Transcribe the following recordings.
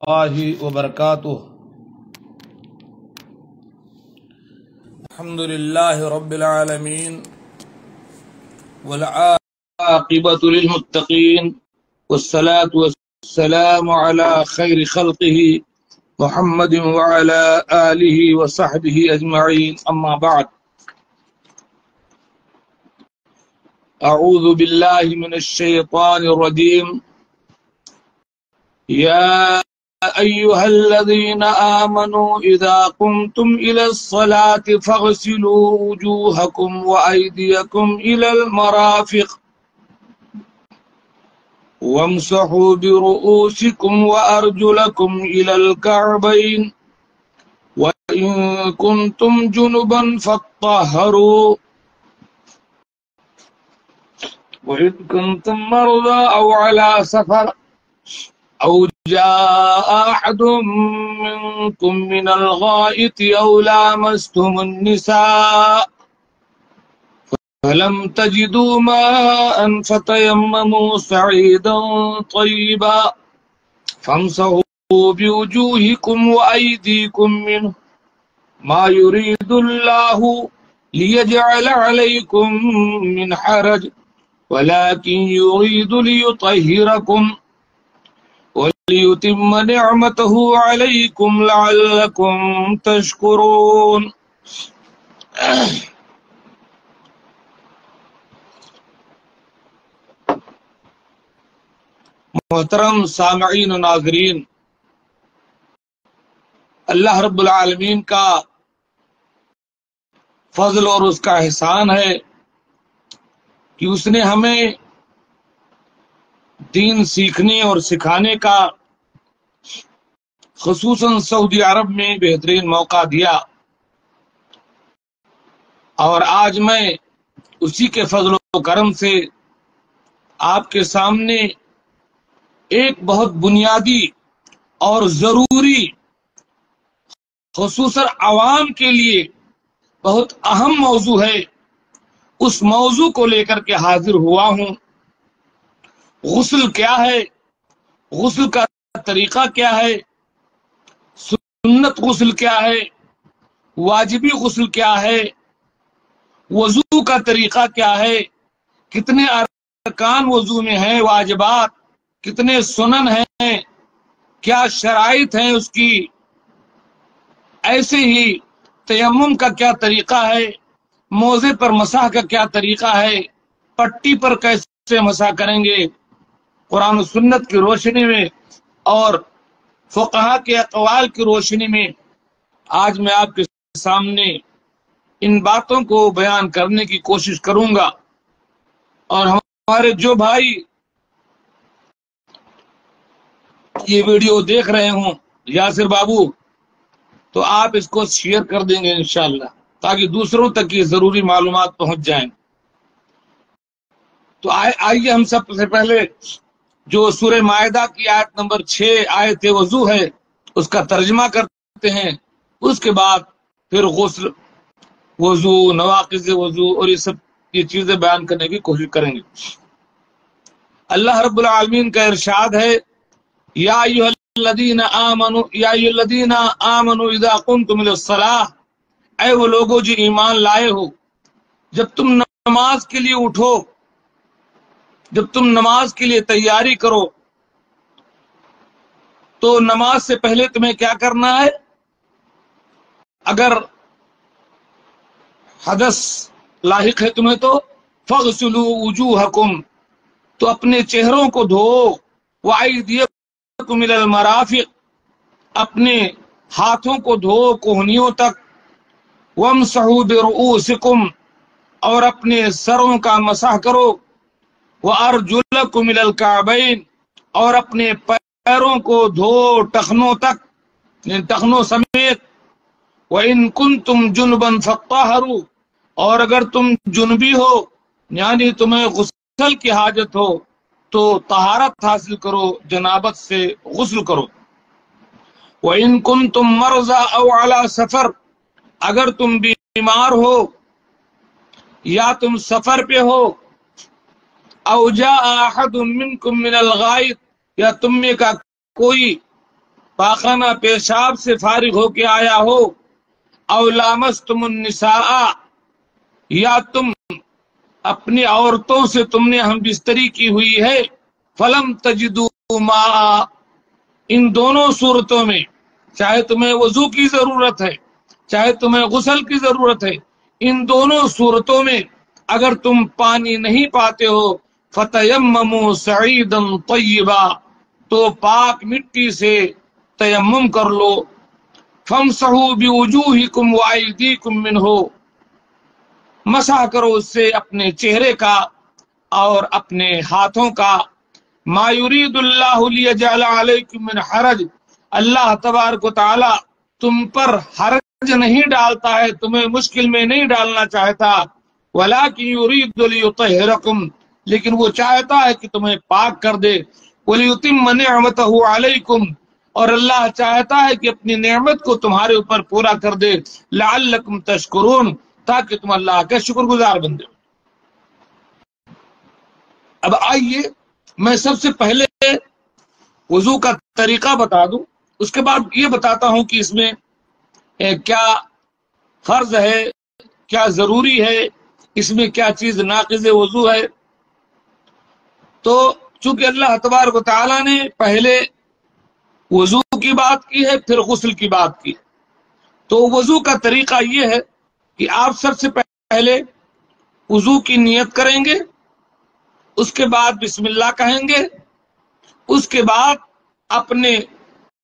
الله وبركاته. الحمد لله رب العالمين والعاقبة للمتقين والصلاة والسلام على خير خلقه محمد وعلى آله وصحبه أجمعين. أما بعد، أعوذ بالله من الشيطان الرجيم. يا أيها الذين آمنوا إذا قمتم إلى الصلاة فاغسلوا وجوهكم وأيديكم إلى المرافق وامسحوا برؤوسكم وأرجلكم إلى الكعبين وإن كنتم جنبا فاطهروا وإن كنتم مرضى أو على سفر أو جاء أحد منكم من الغائط أو لامستم النساء فلم تجدوا ماء فتيمموا صعيدا طيبا فامسحوا بوجوهكم وأيديكم منه ما يريد الله ليجعل عليكم من حرج ولكن يريد ليطهركم وليتم نعمته عليكم لعلكم تشكرون. محترم سامعین و ناظرین، اللہ رب العالمین کا فضل اور اس کا احسان ہے کہ اس نے ہمیں دین سیکھنے اور سکھانے کا خصوصاً سعودی عرب میں بہترین موقع دیا، اور آج میں اسی کے فضل و کرم سے آپ کے سامنے ایک بہت بنیادی اور ضروری، خصوصاً عوام کے لیے بہت اہم موضوع ہے، اس موضوع کو لے کر کے حاضر ہوا ہوں۔ غسل کیا ہے؟ غسل کا طریقہ کیا ہے؟ سنت غسل کیا ہے؟ واجبی غسل کیا ہے؟ وضو کا طریقہ کیا ہے؟ کتنے ارکان وضو میں ہیں، واجبات کتنے، سنن ہیں، کیا شرائط ہیں اس کی، ایسے ہی تیمم کا کیا طریقہ ہے، موزے پر مسح کا کیا طریقہ ہے، پٹی پر کیسے مسح کریں گے قرآن و سنت کی روشنی میں اور فقہا کے اقوال کی روشنی میں آج میں آپ کے سامنے ان باتوں کو بیان کرنے کی کوشش کروں گا۔ اور ہمارے جو بھائی یہ ویڈیو دیکھ رہے ہوں، یاسر بابو، تو آپ اس کو شیئر کر دیں گے انشاءاللہ، تاکہ دوسروں تک یہ ضروری معلومات پہنچ جائیں۔ تو آئیے ہم سب سے پہلے جو سورہ مائدہ کی آیت نمبر 6 آیت وضو ہے اس کا ترجمہ کرتے ہیں، اس کے بعد پھر غسل، وضو، نواقض وضو اور یہ چیزیں بیان کرنے کی کوشش کریں گے۔ اللہ رب العالمین کا ارشاد ہے، یا ایھا الذین آمنوا اذا قمتم الی الصلاۃ، اے وہ لوگوں جو ایمان لائے ہو، جب تم نماز کے لیے اٹھو، جب تم نماز کے لیے تیاری کرو، تو نماز سے پہلے تمہیں کیا کرنا ہے؟ اگر حدث لاحق ہے تمہیں تو فاغسلوا وجوہکم، تو اپنے چہروں کو دھو، وایدیکم الی المرافق، اپنے ہاتھوں کو دھو کوہنیوں تک، وامسحوا برؤوسکم، اور اپنے سروں کا مسح کرو، وَأَرْجُلَكُمْ إِلَى الْكَعْبَيْنِ، اور اپنے پیروں کو دھو ٹخنوں تک، یعنی ٹخنوں سمیت، وَإِن كُنْتُمْ جُنُبًا فَاطَّهَرُوا، اور اگر تم جنبی ہو یعنی تمہیں غسل کی حاجت ہو تو طہارت حاصل کرو، جنابت سے غسل کرو۔ وَإِن كُنْتُمْ مَرْضَىٰ أَوْ عَلَىٰ سَفَرٍ، اگر تم بیمار ہو یا تم سفر پہ ہو، او جاء احد منکم من الغائط، یا تم میں کا کوئی پاخانہ پیشاب سے فارغ ہو کے آیا ہو، او لامستم النساء، یا تم اپنی عورتوں سے تم نے ہم بستری کی ہوئی ہے، فلم تجدوا ماء، ان دونوں صورتوں میں چاہے تمہیں وضو کی ضرورت ہے چاہے تمہیں غسل کی ضرورت ہے، ان دونوں صورتوں میں اگر تم پانی نہیں پاتے ہو، فتیمموا صعیدا طیبا، تو پاک مٹی سے تیمم کر لو، فامسحوا بوجوہکم وایدیکم منہ، مسح کرو اس سے اپنے چہرے کا اور اپنے ہاتھوں کا، ما یرید اللہ لیجعل علیکم من حرج، اللہ تبارک و تعالی تم پر حرج نہیں ڈالتا ہے، تمہیں مشکل میں نہیں ڈالنا چاہتا، ولکن یرید لیطہرکم، لیکن وہ چاہتا ہے کہ تمہیں پاک کر دے، ولیتم نعمتہ علیکم، اور اللہ چاہتا ہے کہ اپنی نعمت کو تمہارے اوپر پورا کر دے، لعلکم تشکرون، تاکہ تم اللہ کے شکر گزار بن جاؤ۔ اب آئیے میں سب سے پہلے وضو کا طریقہ بتا دوں، اس کے بعد یہ بتاتا ہوں کہ اس میں کیا فرض ہے، کیا ضروری ہے، اس میں کیا چیز ناقض وضو ہے۔ تو چونکہ اللہ تبارک و تعالیٰ نے پہلے وضو کی بات کی ہے، پھر غسل کی بات کی، تو وضو کا طریقہ یہ ہے کہ آپ سب سے پہلے وضو کی نیت کریں گے، اس کے بعد بسم اللہ کہیں گے، اس کے بعد اپنے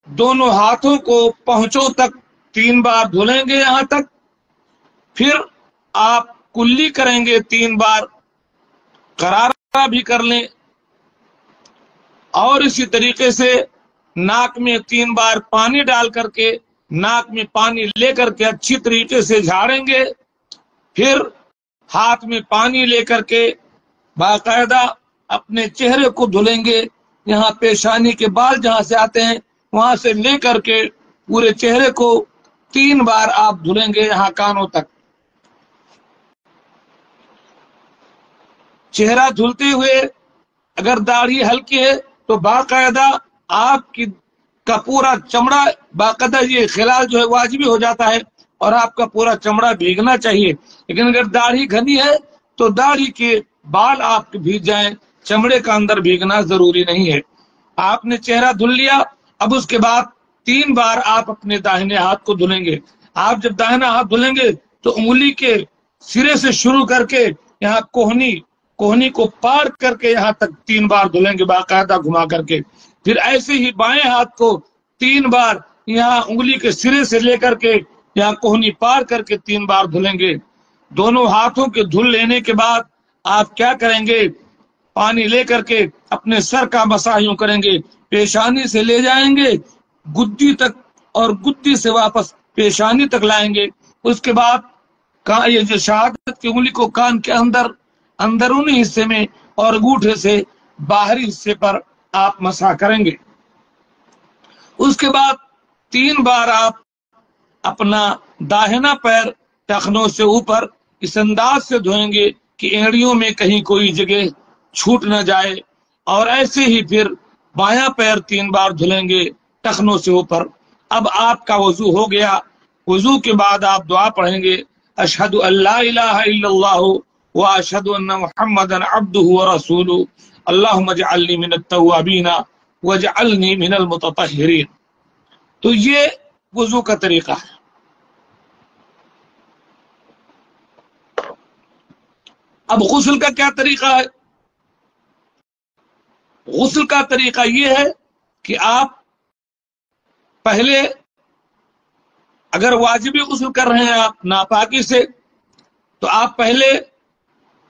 دونوں ہاتھوں کو پہنچوں تک 3 بار دھلیں گے یہاں تک، پھر آپ کلی کریں گے 3 بار، قرارہ بھی کر لیں، اور اسی طریقے سے ناک میں 3 بار پانی ڈال کر کے، ناک میں پانی لے کر کے اچھی طریقے سے جھاڑیں گے، پھر ہاتھ میں پانی لے کر کے باقاعدہ اپنے چہرے کو دھلیں گے، یہاں پیشانی کے بال جہاں سے آتے ہیں وہاں سے لے کر کے پورے چہرے کو 3 بار آپ دھلیں گے یہاں کانوں تک۔ چہرہ دھلتے ہوئے اگر داڑھی ہلکی ہے تو باقاعدہ آپ کا پورا چمڑا، باقاعدہ یہ خلال جو ہے واجبی ہو جاتا ہے اور آپ کا پورا چمڑا بھیگنا چاہیے، لیکن اگر داڑھی گھنی ہے تو داڑھی کے بال آپ کے بھیگ جائیں، چمڑے کا اندر بھیگنا ضروری نہیں ہے۔ آپ نے چہرہ دھل لیا، اب اس کے بعد 3 بار آپ اپنے داہنے ہاتھ کو دھلیں گے۔ آپ جب داہنا ہاتھ دھلیں گے تو انگلی کے سرے سے شروع کر کے یہاں کوہنی کو پار کر کے یہاں تک 3 بار دھلیں گے باقاعدہ گھما کر کے، پھر ایسے ہی بائیں ہاتھ کو 3 بار یہاں انگلی کے سرے سے لے کر کے یہاں کوہنی پار کر کے 3 بار دھلیں گے۔ دونوں ہاتھوں کے دھل لینے کے بعد آپ کیا کریں گے، پانی لے کر کے اپنے سر کا مسح یوں کریں گے، پیشانی سے لے جائیں گے گدی تک اور گدی سے واپس پیشانی تک لائیں گے، اس کے بعد یہ جو شہادت کی انگلی کو کان کے اندرونی حصے میں اور انگوٹھے سے باہری حصے پر آپ مسح کریں گے۔ اس کے بعد 3 بار آپ اپنا داہنا پیر ٹخنوں سے اوپر اس انداز سے دھوئیں گے کہ اینڑیوں میں کہیں کوئی جگہ چھوٹ نہ جائے، اور ایسے ہی پھر بایاں پیر 3 بار دھلیں گے ٹخنوں سے اوپر۔ اب آپ کا وضو ہو گیا۔ وضو کے بعد آپ دعا پڑھیں گے، اشہد ان لا الہ الا اللہ واشہد ان محمدا عبدہ ورسولہ، اللہم اجعلنی من التوابین واجعلنی من المتطہرین۔ تو یہ وضو کا طریقہ ہے۔ اب غسل کا کیا طریقہ ہے؟ غسل کا طریقہ یہ ہے کہ آپ پہلے اگر واجبی غسل کر رہے ہیں آپ ناپاکی سے، تو آپ پہلے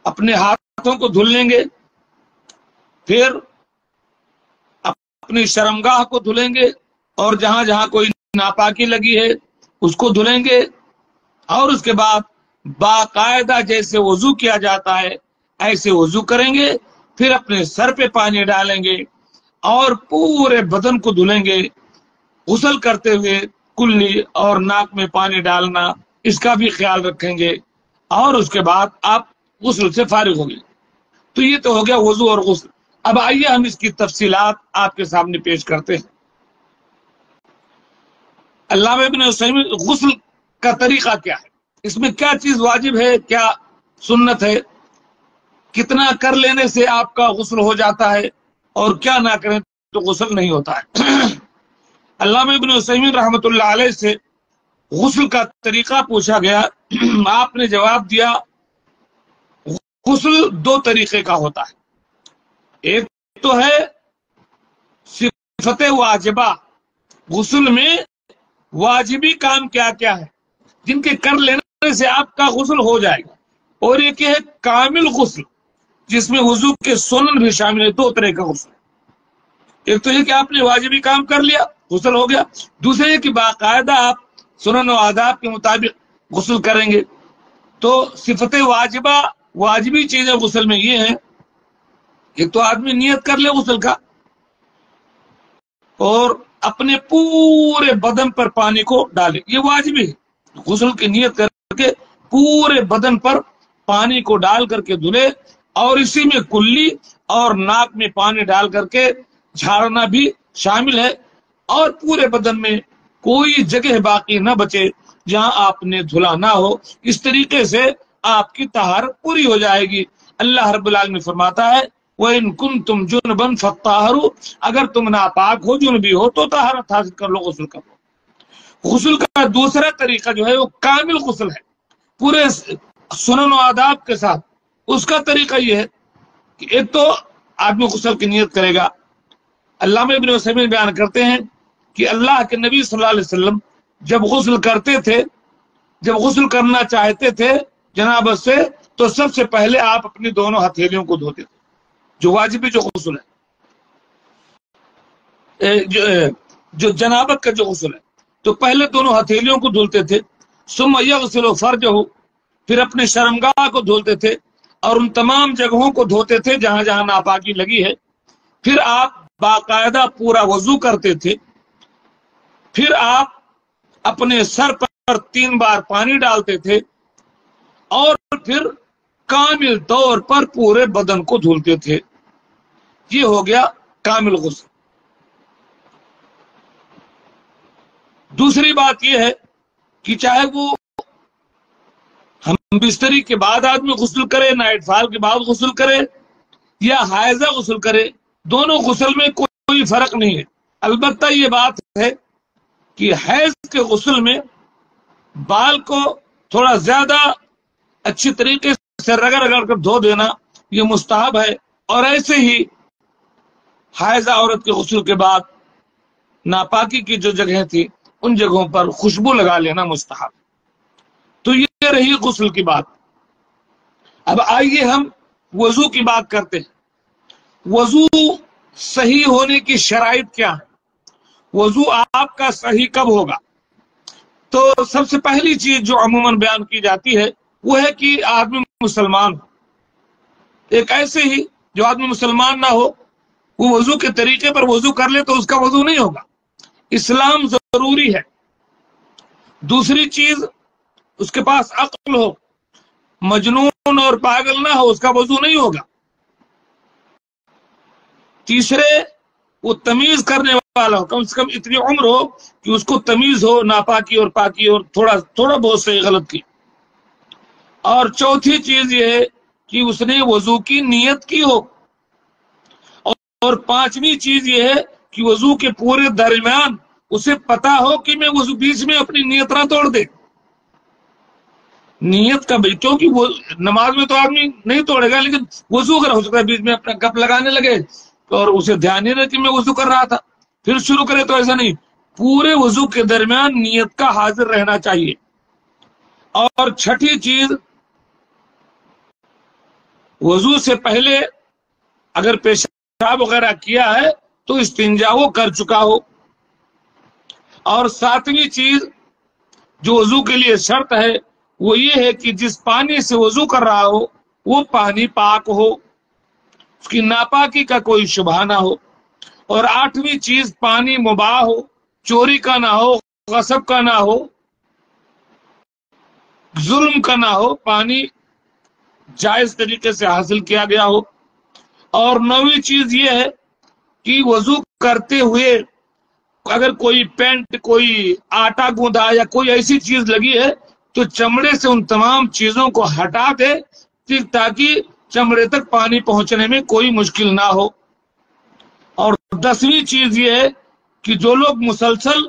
اپنے ہاتھوں کو دھل لیں گے، پھر اپنی شرمگاہ کو دھلیں گے، اور جہاں جہاں کوئی ناپاکی لگی ہے اس کو دھلیں گے، اور اس کے بعد باقاعدہ جیسے وضو کیا جاتا ہے ایسے وضو کریں گے، پھر اپنے سر پہ پانی ڈالیں گے اور پورے بدن کو دھلیں گے، غسل کرتے ہوئے کلی اور ناک میں پانی ڈالنا اس کا بھی خیال رکھیں گے، اور اس کے بعد آپ غسل سے فارغ ہوں گے۔ تو یہ تو ہو گیا وضو اور غسل۔ اب آئیے ہم اس کی تفصیلات آپ کے سامنے پیش کرتے ہیں۔ علامہ ابن عثیمین غسل کا طریقہ کیا ہے، اس میں کیا چیز واجب ہے، کیا سنت ہے، کتنا کر لینے سے آپ کا غسل ہو جاتا ہے اور کیا نہ کریں تو غسل نہیں ہوتا ہے۔ علامہ ابن عثیمین رحمۃ اللہ علیہ سے غسل کا طریقہ پوچھا گیا، آپ نے جواب دیا غسل دو طریقے کا ہوتا ہے، ایک تو ہے صفت واجبہ، غسل میں واجبی کام کیا کیا ہے جن کے کر لینے سے آپ کا غسل ہو جائے گا، اور ایک ہے کامل غسل جس میں وضو کے سنن بھی شامل ہے۔ دو طرح کا غسل، ایک تو یہ کہ آپ نے واجبی کام کر لیا غسل ہو گیا، دوسرے یہ کہ باقاعدہ آپ سنن و آداب کے مطابق غسل کریں گے۔ تو صفت واجبہ، واجبی چیزیں غسل میں یہ ہیں، ایک تو آدمی نیت کر لے غسل کا اور اپنے پورے بدن پر پانی کو ڈالے، یہ واجبی ہے، غسل کی نیت کر کے پورے بدن پر پانی کو ڈال کر کے دھلے، اور اسی میں کلی اور ناک میں پانی ڈال کر کے جھاڑنا بھی شامل ہے، اور پورے بدن میں کوئی جگہ باقی نہ بچے جہاں آپ نے دھلا نہ ہو، اس طریقے سے آپ کی طہارت پوری ہو جائے گی۔ اللہ رب العالمین فرماتا ہے وَإِن كُنتُمْ جُنُبًا فَطَّهِّرُوا، اگر تم ناپاک ہو، جنبی ہو تو طہارت حاصل کر لو، غسل کر لو۔ غسل کا دوسرا طریقہ جو ہے وہ کامل غسل ہے، پورے سنن و آداب کے ساتھ۔ اس کا طریقہ یہ ہے کہ ایک تو آدمی غسل کی نیت کرے گا۔ علامہ ابن عثیمین بیان کرتے ہیں کہ اللہ کے نبی صلی اللہ علیہ وسلم جب غسل کرتے تھے، جب غسل کرنا چاہتے تھے جنابت سے، تو سب سے پہلے آپ اپنی دونوں ہتھیلیوں کو دھوتے تھے، جو واجبی جو غسل ہے، جو جنابت کا جو غسل ہے، تو پہلے دونوں ہتھیلیوں کو دھلتے تھے، ثم یغسل فرجہ، پھر اپنے شرمگاہ کو دھولتے تھے اور ان تمام جگہوں کو دھوتے تھے جہاں جہاں ناپاکی لگی ہے، پھر آپ باقاعدہ پورا وضو کرتے تھے، پھر آپ اپنے سر پر 3 بار پانی ڈالتے تھے اور پھر کامل طور پر پورے بدن کو دھلتے تھے۔ یہ ہو گیا کامل غسل۔ دوسری بات یہ ہے کہ چاہے وہ ہم بستری کے بعد آدمی غسل کرے، نائٹ فال کے بعد غسل کرے، یا حائضہ غسل کرے، دونوں غسل میں کوئی فرق نہیں ہے۔ البتہ یہ بات ہے کہ حیض کے غسل میں بال کو تھوڑا زیادہ اچھی طریقے سے رگڑ رگڑ کر دھو دینا یہ مستحب ہے، اور ایسے ہی حائضہ عورت کے غسل کے بعد ناپاکی کی جو جگہیں تھی ان جگہوں پر خوشبو لگا لینا مستحب۔ تو یہ رہی غسل کی بات۔ اب آئیے ہم وضو کی بات کرتے ہیں۔ وضو صحیح ہونے کی شرائط کیا ہے؟ وضو آپ کا صحیح کب ہوگا؟ تو سب سے پہلی چیز جو عموماً بیان کی جاتی ہے وہ ہے کہ آدمی مسلمان ہو۔ ایک ایسے ہی جو آدمی مسلمان نہ ہو، وہ وضو کے طریقے پر وضو کر لے تو اس کا وضو نہیں ہوگا۔ اسلام ضروری ہے۔ دوسری چیز، اس کے پاس عقل ہو، مجنون اور پاگل نہ ہو، اس کا وضو نہیں ہوگا۔ تیسرے، وہ تمیز کرنے والا ہو، کم سے کم اتنی عمر ہو کہ اس کو تمیز ہو ناپاکی اور پاکی اور تھوڑا بہت سے غلط کی۔ اور چوتھی چیز یہ ہے کہ اس نے وضو کی نیت کی ہو۔ اور پانچویں چیز یہ ہے کہ وضو کے پورے درمیان اسے پتا ہو کہ میں وضو بیچ میں اپنی نیت نہ توڑ دے۔ نیت کا بھی، کیونکہ وہ نماز میں تو آدمی نہیں توڑے گا، لیکن وضو اگر ہو سکتا ہے بیچ میں اپنا گپ لگانے لگے اور اسے دھیان نہیں رہے کہ میں وضو کر رہا تھا پھر شروع کرے، تو ایسا نہیں، پورے وضو کے درمیان نیت کا حاضر رہنا چاہیے۔ اور چھٹی چیز، وضو سے پہلے اگر پیشاب وغیرہ کیا ہے تو استنجا وہ کر چکا ہو۔ اور ساتویں چیز جو وضو کے لیے شرط ہے وہ یہ ہے کہ جس پانی سے وضو کر رہا ہو وہ پانی پاک ہو، اس کی ناپاکی کا کوئی شبہ نہ ہو۔ اور آٹھویں چیز، پانی مباح ہو، چوری کا نہ ہو، غصب کا نہ ہو، ظلم کا نہ ہو، پانی جائز طریقے سے حاصل کیا گیا ہو۔ اور نویں چیز یہ ہے کہ وضو کرتے ہوئے اگر کوئی پینٹ، کوئی آٹا گوندھا یا کوئی ایسی چیز لگی ہے تو چمڑے سے ان تمام چیزوں کو ہٹا دے تاکہ چمڑے تک پانی پہنچنے میں کوئی مشکل نہ ہو۔ اور 10ویں چیز یہ ہے کہ جو لوگ مسلسل،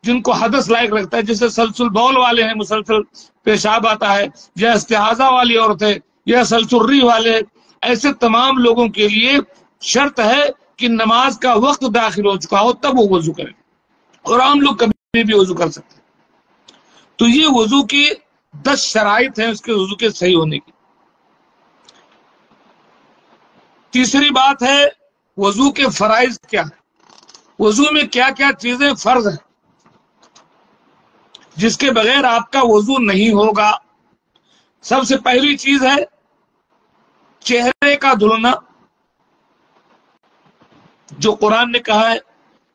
جن کو حدث لائق لگتا ہے، جیسے سلسل بول والے ہیں، مسلسل پیشاب آتا ہے، یا استحاضہ والی عورتیں، یا سلسری والے، ایسے تمام لوگوں کے لیے شرط ہے کہ نماز کا وقت داخل ہو چکا ہو تب وہ وضو کریں، اور عام لوگ کبھی بھی وضو کر سکتے ہیں۔ تو یہ وضو کی 10 شرائط ہیں اس کے وضو کے صحیح ہونے کی۔ تیسری بات ہے وضو کے فرائض کیا ہے، وضو میں کیا کیا چیزیں فرض ہیں جس کے بغیر آپ کا وضو نہیں ہوگا۔ سب سے پہلی چیز ہے چہرے کا دھلنا، جو قرآن نے کہا ہے،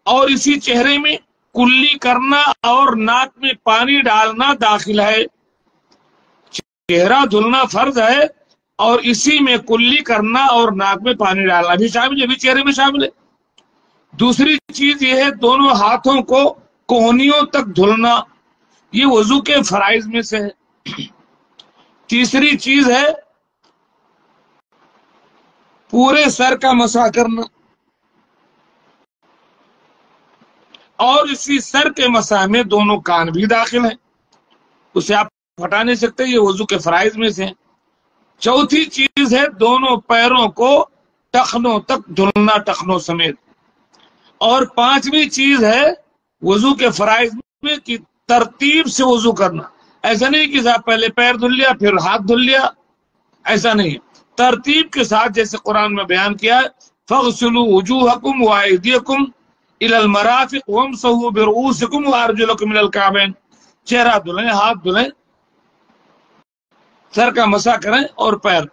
اور اسی چہرے میں کلی کرنا اور ناک میں پانی ڈالنا داخل ہے۔ چہرہ دھلنا فرض ہے اور اسی میں کلی کرنا اور ناک میں پانی ڈالنا بھی شامل ہے، بھی چہرے میں شامل ہے۔ دوسری چیز یہ ہے دونوں ہاتھوں کو کوہنیوں تک دھلنا، یہ وضو کے فرائض میں سے ہے۔ تیسری چیز ہے پورے سر کا مسح کرنا، اور اسی سر کے مسح میں دونوں کان بھی داخل ہیں، اسے آپ ہٹا نہیں سکتے، یہ وضو کے فرائض میں سے ہیں۔ چوتھی چیز ہے دونوں پیروں کو ٹخنوں تک دھلنا، ٹخنوں سمیت۔ اور 5ویں چیز ہے وضو کے فرائض میں کہ ترتیب سے وضو کرنا، ایسا نہیں کہ صاحب پہلے پیر دھل لیا پھر ہاتھ دھل لیا، ایسا نہیں، ترتیب کے ساتھ جیسے قرآن میں بیان کیا ہے فَاغْسِلُوا وُجُوهَكُمْ وَأَيْدِيَكُمْ إِلَى الْمَرَافِقِ وَامْسَحُوا بِرُؤُوسِكُمْ وَأَرْجُلَكُمْ إِلَى الْكَعْبَيْنِ، چہرہ دھلیں، ہاتھ دھلیں، سر کا مسح کریں اور پیر۔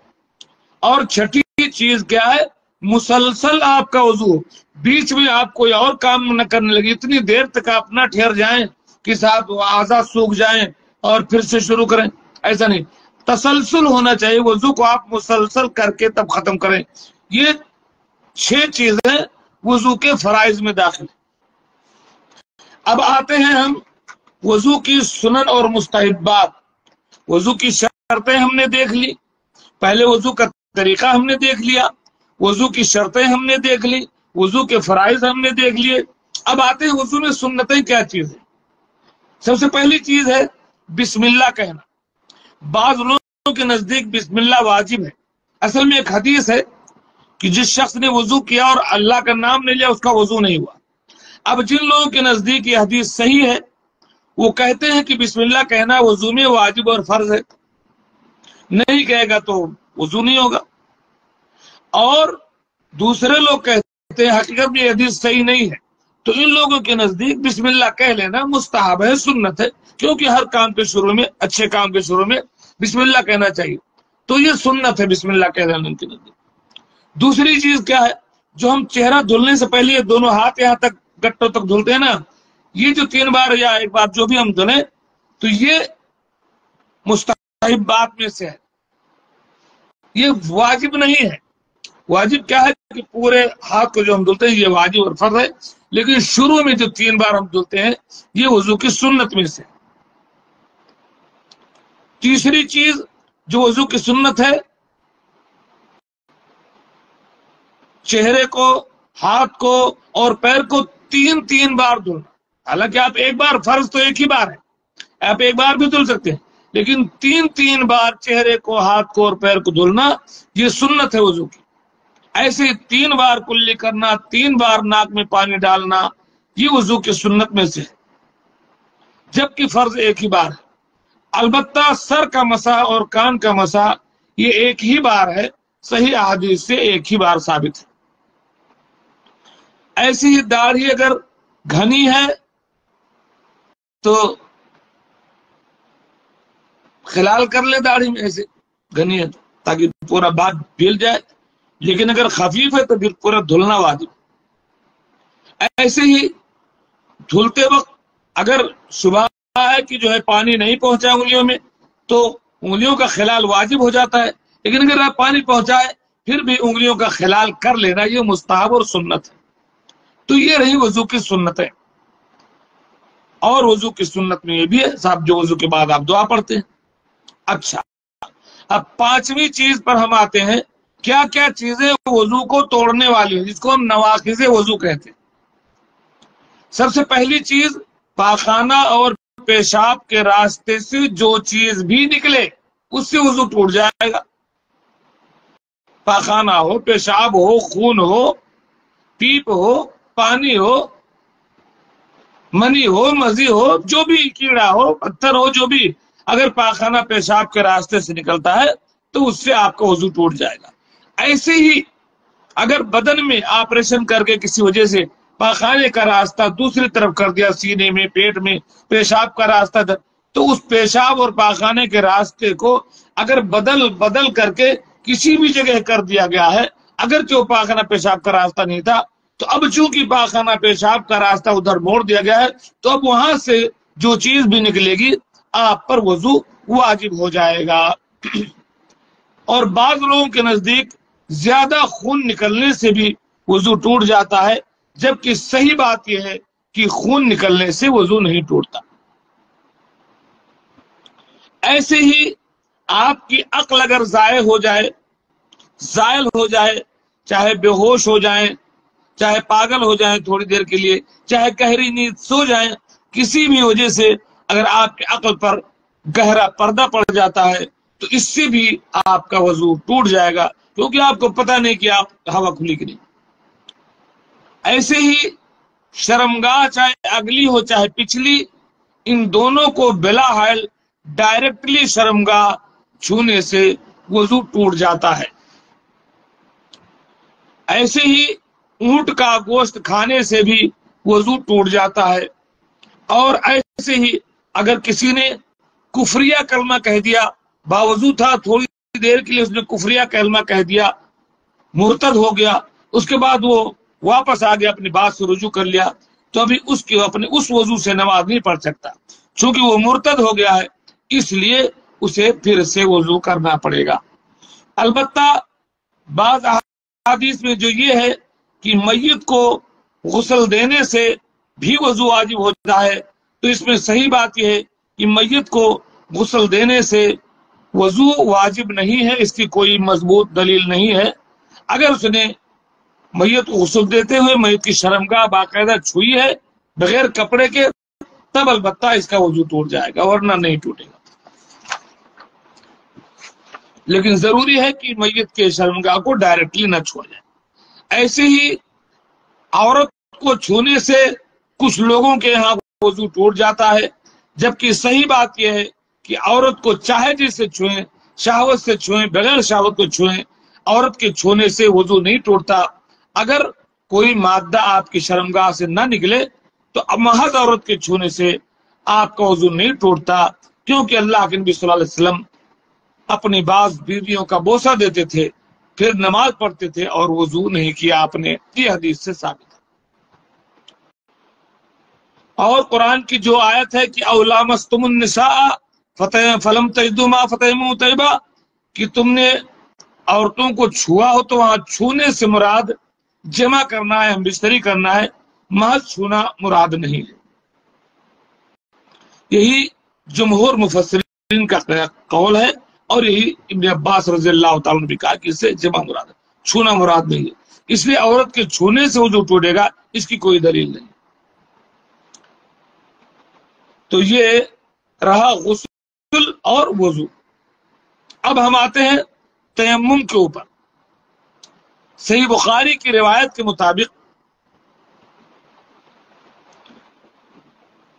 اور چھٹی چیز کیا ہے مسلسل آپ کا وضو، بیچ میں آپ کوئی اور کام نہ کرنے لگے، اتنی دیر تک آپ نہ ٹھہر جائیں کہ صاحب اعضاء سوکھ جائیں اور پھر سے شروع کریں، ایسا نہیں، تسلسل ہونا چاہیے، وضو کو آپ مسلسل کر کے تب ختم کریں۔ یہ 6 چیزیں وضو کے فرائض میں داخل ہیں۔ اب آتے ہیں ہم وضو کی سنن اور مستحبات۔ وضو کی شرطیں ہم نے دیکھ لی، پہلے وضو کا طریقہ ہم نے دیکھ لیا، وضو کی شرطیں ہم نے دیکھ لی، وضو کے فرائض ہم نے دیکھ لیے۔ اب آتے ہیں وضو میں سنتیں کیا چیز ہے۔ سب سے پہلی چیز ہے بسم اللہ کہنا۔ بعض لوگوں کے نزدیک بسم اللہ واجب ہے، اصل میں ایک حدیث ہے کہ جس شخص نے وضو کیا اور اللہ کا نام نہیں لیا اس کا وضو نہیں ہوا۔ اب جن لوگوں کے نزدیک یہ حدیث صحیح ہے وہ کہتے ہیں کہ بسم اللہ کہنا وضو میں واجب اور فرض ہے، نہیں کہے گا تو وضو نہیں ہوگا۔ اور دوسرے لوگ کہتے ہیں حقیقت میں یہ حدیث صحیح نہیں ہے، تو ان لوگوں کے نزدیک بسم اللہ کہہ لینا مستحب ہے، سنت ہے، کیونکہ ہر کام کے شروع میں، اچھے کام کے شروع میں بسم اللہ کہنا چاہیے، تو یہ سنت ہے بسم اللہ کہہ لینا ان کے نزدیک۔ دوسری چیز کیا ہے، جو ہم چہرہ دھلنے سے پہلے یہ دونوں ہاتھ یہاں تک گٹوں تک دھلتے ہیں نا، یہ جو 3 بار یا 1 بار جو بھی ہم دھلیں تو یہ مستحبات میں سے ہے، یہ واجب نہیں ہے۔ واجب کیا ہے کہ پورے ہاتھ کو جو ہم دھلتے ہیں یہ واجب اور فرض ہے، لیکن شروع میں جو 3 بار ہم دھلتے ہیں یہ وضو کی سنت میں سے۔ تیسری چیز جو وضو کی سنت ہے، چہرے کو، ہاتھ کو اور پیر کو 3 بار دھلنا۔ حالانکہ آپ 1 بار، فرض تو 1 ہی بار ہے، آپ 1 بار بھی دھل سکتے ہیں، لیکن 3 بار چہرے کو، ہاتھ کو اور پیر کو دھلنا یہ سنت ہے وضو کی۔ ایسے 3 بار کلی کرنا، 3 بار ناک میں پانی ڈالنا، یہ وضو کی سنت میں سے ہے، جبکہ فرض 1 ہی بار ہے۔ البتہ سر کا مسح اور کان کا مسح یہ 1 ہی بار ہے، صحیح احادیث سے 1 ہی بار ثابت ہے۔ ایسی ہی داڑھی اگر گھنی ہے تو خلال کر لے داڑھی میں، ایسے گھنی ہے تاکہ پورا بات بھیل جائے، لیکن اگر خفیف ہے تو پھر پورا دھلنا واجب۔ ایسے ہی دھلتے وقت اگر شبہ ہے کہ جو ہے پانی نہیں پہنچا انگلیوں میں تو انگلیوں کا خلال واجب ہو جاتا ہے، لیکن اگر آپ پانی پہنچائے پھر بھی انگلیوں کا خلال کر لینا یہ مستحب اور سنت ہے۔ تو یہ رہی وضو کی سنتیں۔ اور وضو کی سنت میں یہ بھی ہے صاحب جو وضو کے بعد آپ دعا پڑھتے ہیں۔ اچھا، اب پانچویں چیز پر ہم آتے ہیں، کیا کیا چیزیں وضو کو توڑنے والی ہیں، جس کو ہم نواقض وضو کہتے ہیں۔ سب سے پہلی چیز، پاخانہ اور پیشاب کے راستے سے جو چیز بھی نکلے اس سے وضو ٹوٹ جائے گا۔ پاخانہ ہو، پیشاب ہو، خون ہو، پیپ ہو، پانی ہو، منی ہو، مزی ہو، جو بھی کیڑا ہو، پتھر ہو، جو بھی اگر پاخانہ پیشاب کے راستے سے نکلتا ہے تو اس سے آپ کا وضو ٹوٹ جائے گا۔ ایسے ہی اگر بدن میں آپریشن کر کے کسی وجہ سے پاخانے کا راستہ دوسری طرف کر دیا، سینے میں، پیٹ میں پیشاب کا راستہ تو اس پیشاب اور پاخانے کے راستے کو اگر بدل کر کے کسی بھی جگہ کر دیا گیا ہے، اگرچہ وہ پاخانہ پیشاب کا راستہ نہیں تھا، تو اب چونکہ پاخانہ پیشاب کا راستہ ادھر موڑ دیا گیا ہے تو اب وہاں سے جو چیز بھی نکلے گی آپ پر وضو واجب ہو جائے گا۔ اور بعض لوگوں کے نزدیک زیادہ خون نکلنے سے بھی وضو ٹوٹ جاتا ہے، جبکہ صحیح بات یہ ہے کہ خون نکلنے سے وضو نہیں ٹوٹتا۔ ایسے ہی آپ کی عقل اگر زائل ہو جائے، چاہے بے ہوش ہو جائیں، چاہے پاگل ہو جائیں تھوڑی دیر کے لیے، چاہے گہری نیند سو جائیں، کسی بھی وجہ سے اگر آپ کی عقل پر گہرا پردہ پڑ جاتا ہے تو اس سے بھی آپ کا وضو ٹوٹ جائے گا، کیونکہ آپ کو پتہ نہیں کہ آپ ہوا کھلی کہ نہیں۔ ایسے ہی شرمگاہ چاہے اگلی ہو چاہے پچھلی، ان دونوں کو بلا حائل ڈائریکٹلی شرمگاہ چھونے سے وضو ٹوٹ جاتا ہے۔ ایسے ہی اونٹ کا گوشت کھانے سے بھی وضو ٹوٹ جاتا ہے۔ اور ایسے ہی اگر کسی نے کفریہ کلمہ کہہ دیا، باوضو تھا، تھوڑی دیر کے لیے اس نے کفریہ کلمہ کہہ دیا، مرتد ہو گیا، اس کے بعد وہ واپس آ گیا، اپنی بات سے رجوع کر لیا، تو ابھی اپنے اس وضو سے نماز نہیں پڑھ سکتا، چونکہ وہ مرتد ہو گیا ہے، اس لیے اسے پھر سے وضو کرنا پڑے گا۔ البتہ بعض احادیث میں جو یہ ہے کہ میت کو غسل دینے سے بھی وضو واجب ہوتا ہے، تو اس میں صحیح بات یہ ہے کہ میت کو غسل دینے سے وضو واجب نہیں ہے، اس کی کوئی مضبوط دلیل نہیں ہے۔ اگر اس نے میت کو غسل دیتے ہوئے میت کی شرمگاہ باقاعدہ چھوئی ہے بغیر کپڑے کے، تب البتہ اس کا وضو ٹوٹ جائے گا، ورنہ نہیں ٹوٹے گا۔ لیکن ضروری ہے کہ میت کے شرمگاہ کو ڈائریکٹلی نہ چھوڑ جائے۔ ایسے ہی عورت کو چھونے سے کچھ لوگوں کے یہاں وضو ٹوٹ جاتا ہے، جبکہ صحیح بات یہ ہے کہ عورت کو چاہے جسے چھوئیں، شہوت سے چھوئیں، بغیر شہوت کو چھوئیں، عورت کے چھونے سے وضو نہیں ٹوٹتا۔ اگر کوئی مادہ آپ کی شرمگاہ سے نہ نکلے تو محض عورت کے چھونے سے آپ کا وضو نہیں ٹوٹتا، کیونکہ اللہ کے نبی صلی اللہ علیہ وسلم اپنی بعض بیویوں کا بوسہ دیتے تھے، پھر نماز پڑھتے تھے اور وضو نہیں کیا آپ نے، یہ حدیث سے ثابت ہے۔ اور قرآن کی جو آیت ہے کہ او لامستم النساء فلم تجدوا ماء فتیمموا طیبا، کہ تم نے عورتوں کو چھوا ہو تو وہاں چھونے سے مراد جمع کرنا ہے، ہم بستری کرنا ہے، محض چھونا مراد نہیں ہے۔ یہی جمہور مفسرین کا قول ہے، اور یہی ابن عباس رضی اللہ تعالیٰ نے بھی کہا کہ اس سے جمع مراد ہے، چھونا مراد نہیں ہے، اس لیے عورت کے چھونے سے وضو ٹوٹے گا، اس کی کوئی دلیل نہیں۔ تو یہ رہا غسل اور وضو۔ اب ہم آتے ہیں تیمم کے اوپر۔ صحیح بخاری کی روایت کے مطابق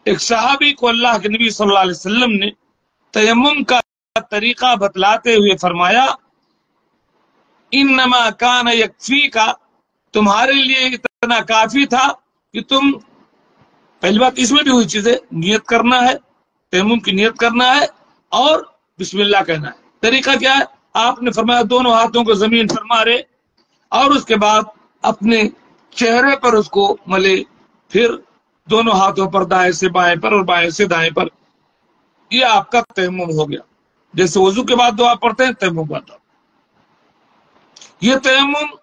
ایک صحابی کو اللہ کے نبی صلی اللہ علیہ وسلم نے تیمم کا طریقہ بتلاتے ہوئے فرمایا، انما کان یکفیک، تمہارے لیے اتنا کافی تھا کہ تم، پہلی بات اس میں بھی وہی چیز ہے، نیت کرنا ہے، تیمم کی نیت کرنا ہے اور بسم اللہ کہنا ہے۔ طریقہ کیا ہے؟ آپ نے فرمایا دونوں ہاتھوں کو زمین پر مارے اور اس کے بعد اپنے چہرے پر اس کو ملے، پھر دونوں ہاتھوں پر دائیں سے بائیں پر اور بائیں سے دائیں پر، یہ آپ کا تیمم ہو گیا۔ جیسے وضو کے بعد دعا پڑھتے ہیں، تیمم بعد دعا۔ یہ تیمم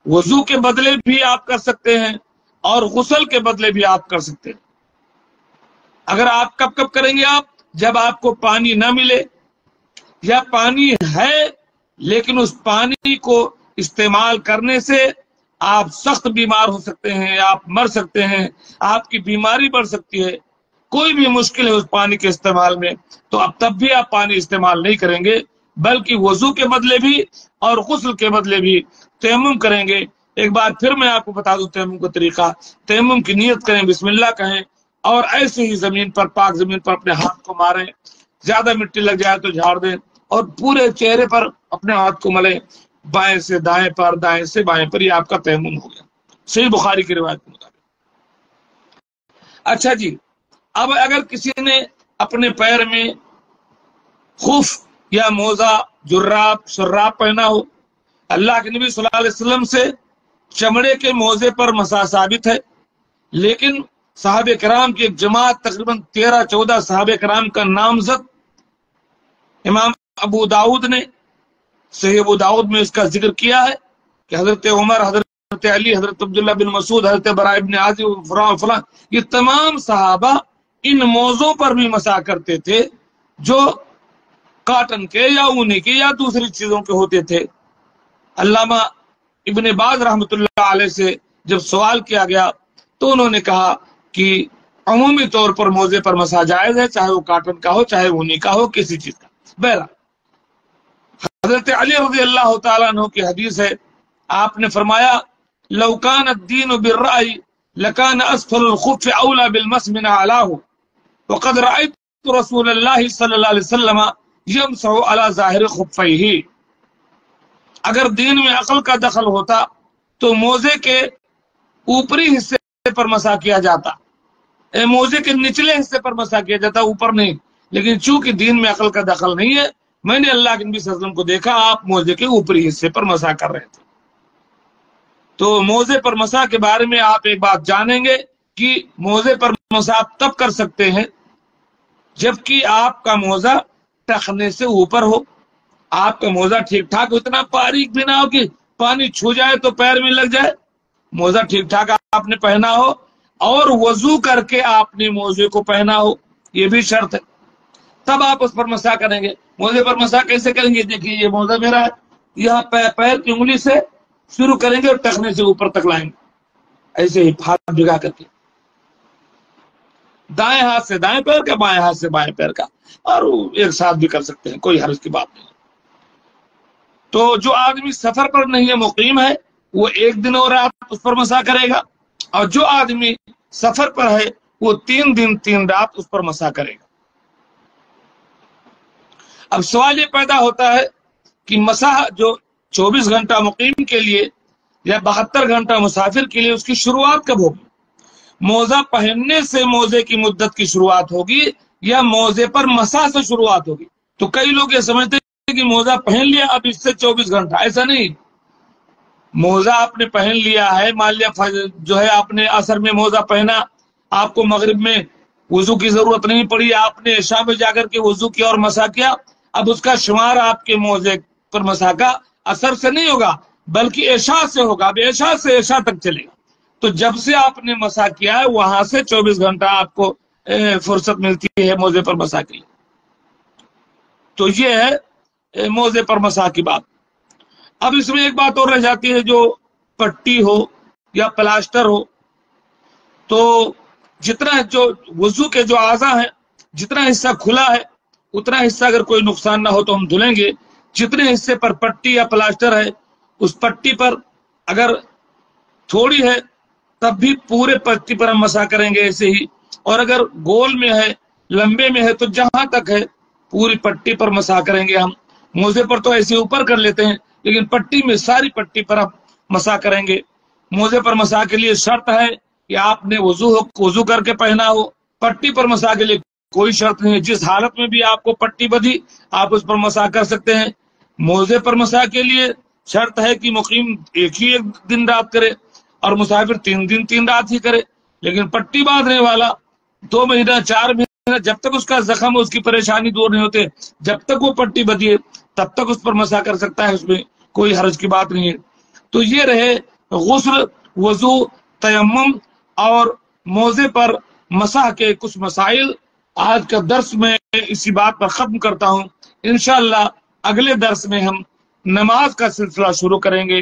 وضو کے بدلے بھی آپ کر سکتے ہیں اور غسل کے بدلے بھی آپ کر سکتے ہیں۔ اگر آپ کب کب کریں گے؟ آپ جب آپ کو پانی نہ ملے یا پانی ہے لیکن اس پانی کو استعمال کرنے سے آپ سخت بیمار ہو سکتے ہیں، آپ مر سکتے ہیں، آپ کی بیماری بڑھ سکتی ہے، کوئی بھی مشکل ہے اس پانی کے استعمال میں، تو اب تب بھی آپ پانی استعمال نہیں کریں گے، بلکہ وضو کے بدلے بھی اور غسل کے بدلے بھی تیمم کریں گے۔ ایک بار پھر میں آپ کو بتا دوں تیمم کا طریقہ۔ تیمم کی نیت کریں، بسم اللہ کہیں، اور ایسے ہی زمین پر، پاک زمین پر اپنے ہاتھ کو ماریں، زیادہ مٹی لگ جائے تو جھاڑ دیں، اور پورے چہرے پر اپنے ہاتھ کو ملیں، بائیں سے دائیں پر، دائیں سے بائیں پر، یہ آپ کا تیمم ہو گیا، صحیح بخاری کی روایت کے مطابق۔ اچھا جی، اب اگر کسی نے اپنے پیر میں خف یا موزہ، جراب، شراب پہنا ہو، اللہ کے نبی صلی اللہ علیہ وسلم سے چمڑے کے موزے پر مسح ثابت ہے، لیکن صحابہ کرام کی ایک جماعت، تقریباً 13-14 صحابہ کرام کا نامزد امام ابو داؤد نے صحیح ابو داؤد میں اس کا ذکر کیا ہے کہ حضرت عمر، حضرت علی، حضرت عبداللہ بن مسعود، حضرت براء بن عازب، فلاں یہ تمام صحابہ ان موضوع پر بھی مسح کرتے تھے جو کاٹن کے یا اونی کے یا دوسری چیزوں کے ہوتے تھے۔ علامہ ابن باز رحمۃ اللہ علیہ سے جب سوال کیا گیا تو انہوں نے کہا کہ عمومی طور پر موزے پر مسح جائز ہے، چاہے وہ کاٹن کا ہو، چاہے اونی کا ہو، کسی چیز کا۔ بہرحال حضرت علی رضی اللہ تعالیٰ عنہ کی حدیث ہے، آپ نے فرمایا لو کان الدین بالرأی لکان اسفل الخف اولا بالمسح من اعلاہ وقد رأیت رسول اللہ صلی اللہ علیہ وسلم یمسح علی ظاہر خفیہ۔ اگر دین میں عقل کا دخل ہوتا تو موزے کے اوپری حصے پر مسح کیا جاتا، موزے کے نچلے حصے پر مسح کیا جاتا، اوپر نہیں، لیکن چونکہ دین میں عقل کا دخل نہیں ہے، میں نے اللہ کے نبی صلی اللہ علیہ وسلم کو دیکھا آپ موزے کے اوپری حصے پر مسح کر رہے تھے۔ تو موزے پر مسح کے بارے میں آپ ایک بات جانیں گے کہ موزے پر مسح آپ تب کر سکتے ہیں جبکہ آپ کا موزہ ٹخنے سے اوپر ہو، آپ کا موزہ ٹھیک ٹھاک، اتنا باریک بھی نہ ہو کہ پانی چھو جائے تو پیر میں لگ جائے، موزہ ٹھیک ٹھاک آپ نے پہنا ہو، اور وضو کر کے آپ نے موزے کو پہنا ہو، یہ بھی شرط ہے، تب آپ اس پر مسح کریں گے۔ موزے پر مسح کیسے کریں گے؟ دیکھیے یہ موزہ میرا ہے، یہاں پیر کی انگلی سے شروع کریں گے اور ٹخنے سے اوپر تک لائیں گے، ایسے ہی ہاتھ بھگا کر کے، دائیں ہاتھ سے دائیں پیر کا، بائیں ہاتھ سے بائیں پیر کا، اور ایک ساتھ بھی کر سکتے ہیں، کوئی حرج کی بات نہیں۔ تو جو آدمی سفر پر نہیں ہے، مقیم ہے، وہ 1 دن اور رات اس پر مسح کرے گا، اور جو آدمی سفر پر ہے وہ 3 دن 3 رات اس پر مسح کرے گا۔ اب سوال یہ پیدا ہوتا ہے کہ مسح جو 24 گھنٹہ مقیم کے لیے یا 72 گھنٹہ مسافر کے لیے، اس کی شروعات کب ہوگی؟ موزہ پہننے سے موزے کی مدت کی شروعات ہوگی یا موزے پر مسح سے شروعات ہوگی؟ تو کئی لوگ یہ سمجھتے ہیں کہ موزہ پہن لیا اب اس سے 24 گھنٹہ، ایسا نہیں۔ موزہ آپ نے پہن لیا ہے، مان لیا جو ہے آپ نے عصر میں موزہ پہنا، آپ کو مغرب میں وضو کی ضرورت نہیں پڑی، آپ نے عشاء میں جا کر کے وضو کیا اور مسح کیا، اب اس کا شمار آپ کے موزے پر مسح کا عصر سے نہیں ہوگا بلکہ عشاء سے ہوگا، اب عشاء سے عشاء تک چلے گا۔ تو جب سے آپ نے مسح کیا ہے وہاں سے 24 گھنٹہ آپ کو فرصت ملتی ہے موزے پر مسح کے لیے۔ تو یہ ہے موزے پر مسح کی بات۔ اب اس میں ایک بات اور رہ جاتی ہے، جو پٹی ہو یا پلاسٹر ہو، تو جتنا جو وضو کے جو اعضاء ہیں، جتنا حصہ کھلا ہے اتنا حصہ اگر کوئی نقصان نہ ہو تو ہم دھلیں گے، جتنے حصے پر پٹی یا پلاسٹر ہے اس پٹی پر اگر تھوڑی ہے تب بھی پورے پٹی پر ہم مسح کریں گے ایسے ہی، اور اگر گول میں ہے، لمبے میں ہے، تو جہاں تک ہے پوری پٹی پر مسح کریں گے ہم۔ موزے پر تو ایسے اوپر کر لیتے ہیں، لیکن پٹی میں ساری پٹی پر ہم مسح کریں گے۔ موزے پر مسح کے لیے شرط ہے کہ آپ نے وضو کر کے پہنا ہو، پٹی پر مسح کے لیے کوئی شرط نہیں ہے، جس حالت میں بھی آپ کو پٹی بدھی آپ اس پر مسح کر سکتے ہیں۔ موزے پر مسح کے لیے شرط ہے کہ مقیم ایک دن رات کرے اور مسافر 3 دن 3 رات ہی کرے، لیکن پٹی باندھنے والا 2 مہینہ 4 مہینہ جب تک اس کا زخم، اس کی پریشانی دور نہیں ہوتے، جب تک وہ پٹی بدھیے تب تک اس پر مسح کر سکتا ہے، اس میں کوئی حرج کی بات نہیں ہے۔ تو یہ رہے غسل، وضو، تیمم اور موزے پر مسح کے کچھ مسائل آج کا درس میں اسی بات پر ختم کرتا ہوں. انشاءاللہ اگلے درس میں ہم نماز کا سلسلہ شروع کریں گے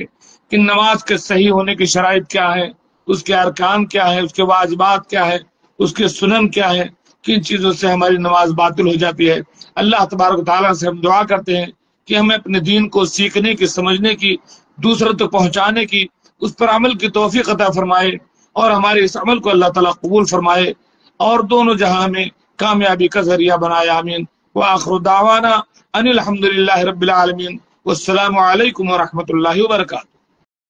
کہ نماز کے صحیح ہونے کی شرائط کیا ہے، اس کے ارکان کیا ہے، اس کے واجبات کیا ہے، اس کے سنن کیا ہے، کن چیزوں سے ہماری نماز باطل ہو جاتی ہے. اللہ تبارک و تعالیٰ سے ہم دعا کرتے ہیں کہ ہمیں اپنے دین کو سیکھنے کی، سمجھنے کی، دوسروں تک پہنچانے کی، اس پر عمل کی توفیق عطا فرمائے اور ہمارے اس عمل کو اللہ تعالیٰ قبول فرمائے اور دونوں جہاں میں کامیابی کا ذریعہ بنائے. آمین. وآخر دعوانا ان الحمد للہ رب العالمین. والسلام علیکم ورحمۃ اللہ وبرکاتہ.